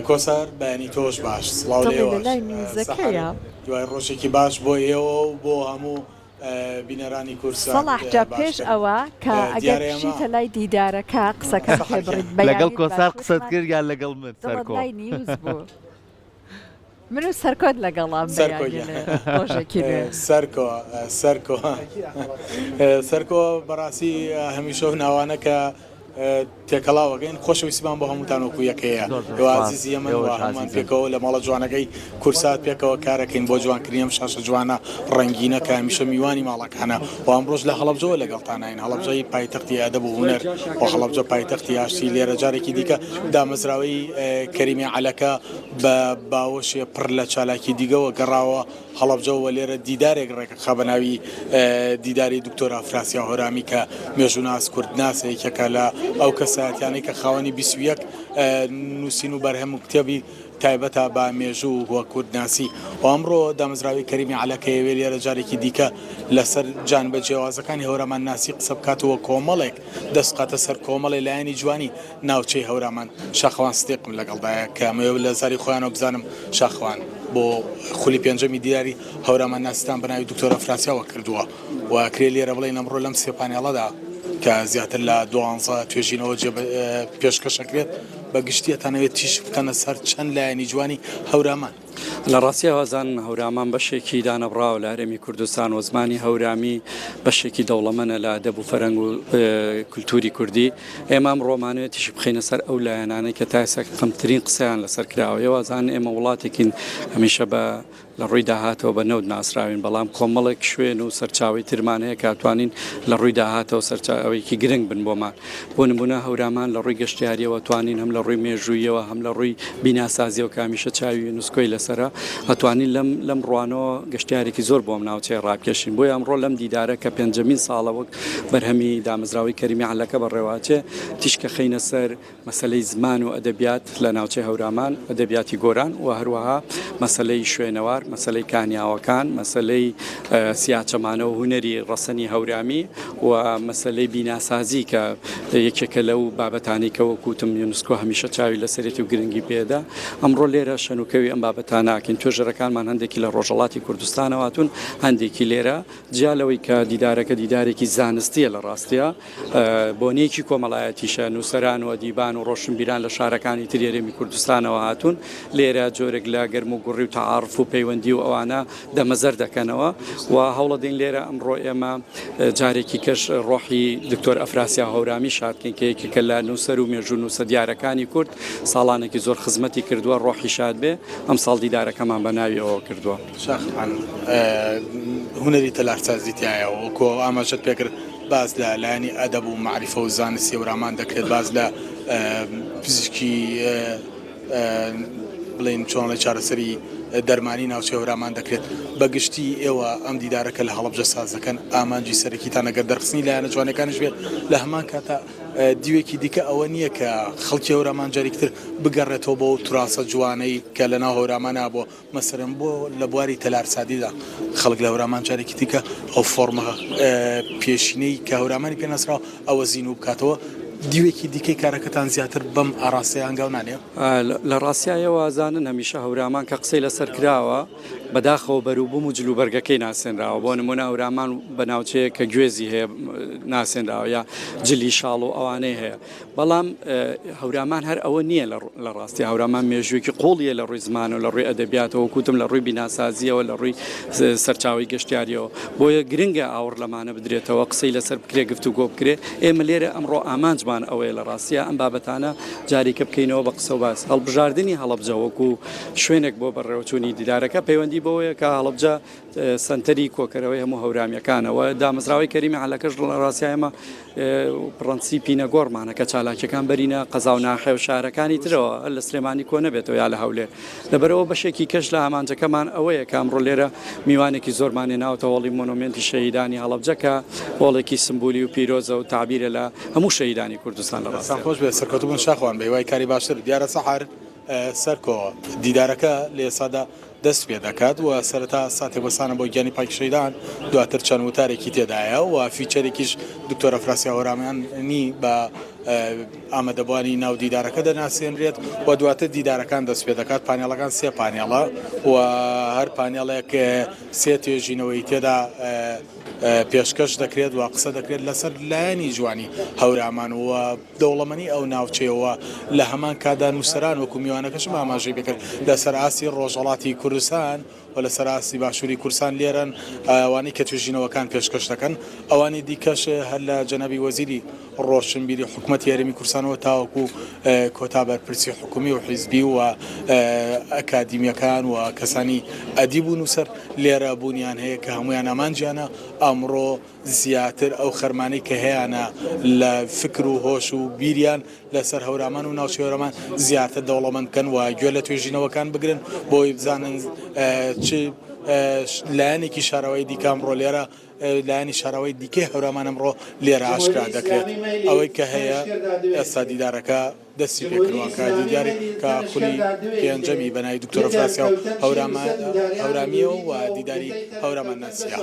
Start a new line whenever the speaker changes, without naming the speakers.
کۆسار بەینی تۆش باش سڵاو لێوە دوای ڕۆژێکی باش بۆ ئێوە و بۆ هەموو بینەرانی کورسان
سەڵاحجا پێش ئەوە کە ئەگەر پشیتە لای دیدارەکە قسەکە پێ بڕیت
لەگەڵ کۆسار قسەت کرد یان لەگەڵ من سەرکۆ
نیوز بوو من و سەرکۆت لەگەڵام
سەرکۆ بەڕاستی هەمیشە ناوانە کە تێکەڵاوەگەین خۆشەویستیمان بۆ هەمووتان وەکو یەکەیە عزیزی ئەمە هەمان پێکەوە لە ماڵە جوانەکەی کورسات پێکەوە کارەکەین بۆ جوانکردنی ئەم شاشە جوانە ڕەنگینە کە هەمیشە میوانی ماڵەکانە و ئەمڕۆژ لە هەڵەبجەوە لەگەڵتانین هەڵەبجەی پایتەختی ئەدەب و هونەر و هەڵەبجە پایتەختی ئاشتی لێرە جارێکی دیکە دامەزراوەی کەریمی عەلەکە بە باوەشێ پڕ لە چالاکی دیگەوە گەڕاوە هەڵەبجەوە لێرە دیدارێک ڕێکەخا بە ناوی دیداری دکتۆر ئەفراسیان هۆرامی کە مێژووناس کوردناسێکێکە لە ئەو کەساتیانەی کە خاوەنی 21 نووسین و بەرهەم و کتێبی تایبەتە بە مێژوو وە کوردناسی و ئەمڕۆ دامەزراوی کەریمی عەلەکەیەوێ لێرە جارێکی دیکە لەسەر جانبە جیاوازەکانی هەورامان ناسی قسە بکاتەوە کۆمەڵێک دەستقاتە سەر کۆمەڵی لایەنی جوانی ناوچەی هەورامان شاخەوان ستێقم لەگەڵدایە کە ئەمەوێ لە زاری خۆیانەوە بزانم شاخەوان بۆ خولی پێنجەمی دیاری هەورامان ناسیتان بە ناوی دکتۆر ئەفراسیانەوە کردووە و کرێ لێرە بڵێن ئەمڕۆ لەم سێ پانێڵەدا کە زیاتر لە 12 توێژینەوە پێشکەشەکرێت بە گشتیەتانەوێت تیش بکەنە سەر چەند لایەنی جوانی هەورامان
لە ڕاستی هەوازان هەورامان بەشێکی دانەبراوە لە هەرێمی کوردستان و زمانی هەورامی بەشێکی دەوڵەمەنە لە ئەدەب و فەرەنگ و کولتوری کوردی ئێمە ڕۆمانوێت تیش بخینە سەر ئەو لایەنانەی کە تاسە کەمترین قسەیان لەسەر کراوە ئێوازان ئێمە وڵاتێکین هەمیشە بە لە ڕووی داهاتەوە بە نەود ناسراوین بەڵام کۆمەڵێک شوێن و سەرچاوی ترمان هەیە کاتوانین لە ڕووی داهاتەوە سەرچاوێکی گرنگ بن بۆمان بۆ نمونە هەورامان لە ڕووی گەشتیاریەوە توانین هەم لە ڕووی مێژوویەوە هەم لە ڕووی بیناسازیەوە کامیشە چاوی نووسکۆی لەسرە هەتوانین لەم ڕوانەوە گەشتیارێکی زۆر بۆم ناوچەی ڕابکێشین بۆی ئەمڕۆ لەم دیدارە کە پێنجەمین ساڵە وەک بەرهەمی دامەزراوی کەریمی عەلەکە بەڕێواچێ تیشکە خەینە سەر مەسەلەی زمان و ئەدەبیات لە ناوچەی هەورامان ئەدەبیاتی گۆران و هەروەها مەسەلەی شوێنەوار مەسەلەی کانیاوەکان مەسەلەی سیاچەمانە و هونەری ڕەسەنی هەورامی و مەسەلەی بیناسازی کە یەکێکە لەو بابەتانی کە وەکوتم یونسکۆ هەمیشە چاوی لەسەرێتی و گرنگی پێدا ئەمڕۆ لێرە شەنوکەوی ئەم بابەتاناکەین توێژەرەکانمان هەندێکی لە ڕۆژەڵاتی کوردستانەواتون هەندێکی لێرە جیالەوەی کە دیدارەکە دیدارێکی زانستیە لە ڕاستیە بۆنیەکی کۆمەڵایەتیشە نووسەران و ئەدیبان و ڕۆشنبیران لە شارەکانی تریێرەمی کوردستانەوە هاتوون لێرە جۆرێک لە گەرم و گوڕی و تەعاڕف و پەیوەندی و ئەوانە دەمەزەر دەکەنەوە و هەوڵەدەین لێرە ئەمڕۆ ئێمە جارێکی کەش ڕۆحی دکتۆر ئەفراسیان هەورامی شادکەین کە یەکێکە لە نووسەر و مێژوو نووسە دیارەکانی کورد ساڵانێکی زۆر خزمەتی کردووە ڕۆحی شاد بێ ئەم ساڵ دیدارەکەمان بە ناوی ئەوە کردووە
هونەری تەلارسازیتیایە وەکو ئاماژەت پێکرد باز لە لایەنی ئەدەب و معریفە و زانستی هەورامان دەکرێت باز لە پزیشکی بڵین چۆن لە چارەسەری دەرمانی ناوچەی هەورامان دەکرێت بەگشتی ئێوە ئەم دیدارەکە لە هەڵەبجە سازەکەن ئامانجی سەرەکیتان ئەگەر دەرخستنی لایەنە جوانەکانش بێت لە هەمان کاتە دیوێکی دیکە ئەوە نییە کە خەڵکی هەورامان جارێکتر بگەڕێتەوە بۆ توراسە جوانەی کە لە ناو هەورامانە بۆ مەسەرەن بۆ لە بواری تەلارسادیدا خەڵک لە هەورامان جارێکی دیکە ئەو فۆرمە پێشینەی کە هەورامانی پێناسراوە ئەوە زین و بکاتەوە دیوێکی دیکەی کارەکەتان زیاتر بەم ئاراستەیان گاو نانێ
لە ڕاستیایەوە ئازانن هەمیشە هەورامان کە قسەی لەسەر کراوە بەداخەوە بەروبووم و جلوبەرگەکەی ناسێنراوە بۆ نمونە هەورامان بە ناوچەیە کە گوێزی هەیە ناسێنراوە یا جلی شاڵ و ئەوانەی هەیە بەڵام هەورامان هەر ئەوە نییە لە ڕاستی هەورامان مێژوویەکی قوڵیە لە ڕووی زمان و لە ڕووی ئەدەبیاتەوە کوتم لە ڕووی بیناسازیەوە لە ڕووی سەرچاوی گەشتیاریەوە بۆیە گرنگە ئاور لەمانە بدرێتەوە قسەی لەسەر بکرێ گفتوگۆ بکرێ ئێمە لێرە ئەمڕۆ ئامانجمان ئەوەیە لە ڕاستیە ئەم بابەتانە جاریکە بکەینەوە بە قسە و باس هەڵبژاردننی هەڵەبجە وەکو شوێنێک بۆ بەڕێوەچوونی دیدارەکە پەیوەندی بەوەیە کە هەڵەبجە سنتەری کۆکەرەوەی هەموو هەورامەکانەوە دامەزراوی کەریمی عەلەکەش لە ڕاستیایمە پرەنسیپی نەگۆڕمانە کە چالاکیەکان بەرینە قەزا و ناحێ و شارەکانی ترەوە لە سلێمانی کۆ نەبێتەوە یا لە هەولێر لەبەرەوە بەشێکی کەش لە ئامانجەکەمان ئەوەیە کە ئەمڕۆ لێرە میوانێکی زۆرمانێ ناوتە وەڵی مۆنومێنتی شەهیدانی هەڵەبجە کە وەڵێکی سمبولی و پیرۆزە و تعبیرە لە هەموو شەهیدانی کوردستان لە ڕاستە
خۆش بێ سەرکەوتوبوون شاخوان بە هیوای کاری باشتر دیارە سەحار سەرکۆ دیدارەکە لە ئێسادا دەست پێ دەکات و سەرەتا ساتێ بەسانە بۆ گیانی پاکشەیدان دواتر چەند وتارێکی تێدایە و فیچەرێکیش دکتۆر ئەفراسیان هەورامانی بە ئامادەبوانی ناو دیدارەکە دەناسێنرێت و دواتر دیدارەکان دەست پێ دەکات. پانێڵەکان 3 پانێڵە و هەر پانێڵێک 3 توێژینەوەی تێدا پێشکەش دەکرێت و قسە دەکرێت لەسەر لایەنی جوانی هەورامان و دەوڵەمەنی ئەو ناوچەیەوە لە هەمان کادا نووسەران وەکو میوانەکەشم ئاماژەی بکرد لەسەر ئاسی ڕۆژهەڵاتی کوردستان و لەسەر ئاسی باشووری کورسان لێرن ئەوانەی کە توێژینەوەکان پێشکەش دەکەن. ئەوانی دیکەش هەر لە جەنابی وەزیری ڕۆشنبیری حکوومەتی یاریمی کوردستانەوە تاوەکو کۆتا بەرپرسی حکومی و حیزبی و ئەکادیمیەکان و کەسانی ئەدیب و نووسەر لێرە بوونیان هەیە کە هەمویان ئامانجیانە ئەمڕۆ زیاتر ئەو خەرمانەی کە هەیەە لە فکر و هۆش و بیریان لەسەر هەورامان و ناوچەی هەورامان زیاتر دەوڵەمەند بکەن و گوێ لە توێژینەوەکان بگرن بۆی بزانن چ لایەنێکی شاراوەی دیکە ئەمڕۆ لێرە لایەنی شاراوەی دیکەی هەورامان ئەمڕۆ لێرە ئاشکرا دەکرێت. ئەوەی کە هەیە ئێستا دیدارەکە دەستی پێکردووەکە دیداری کە خولی پێنجەمی بەناوی دکتۆر ئەفراسیاو هەورامیەوە و دیداری هەورامان ناسیە.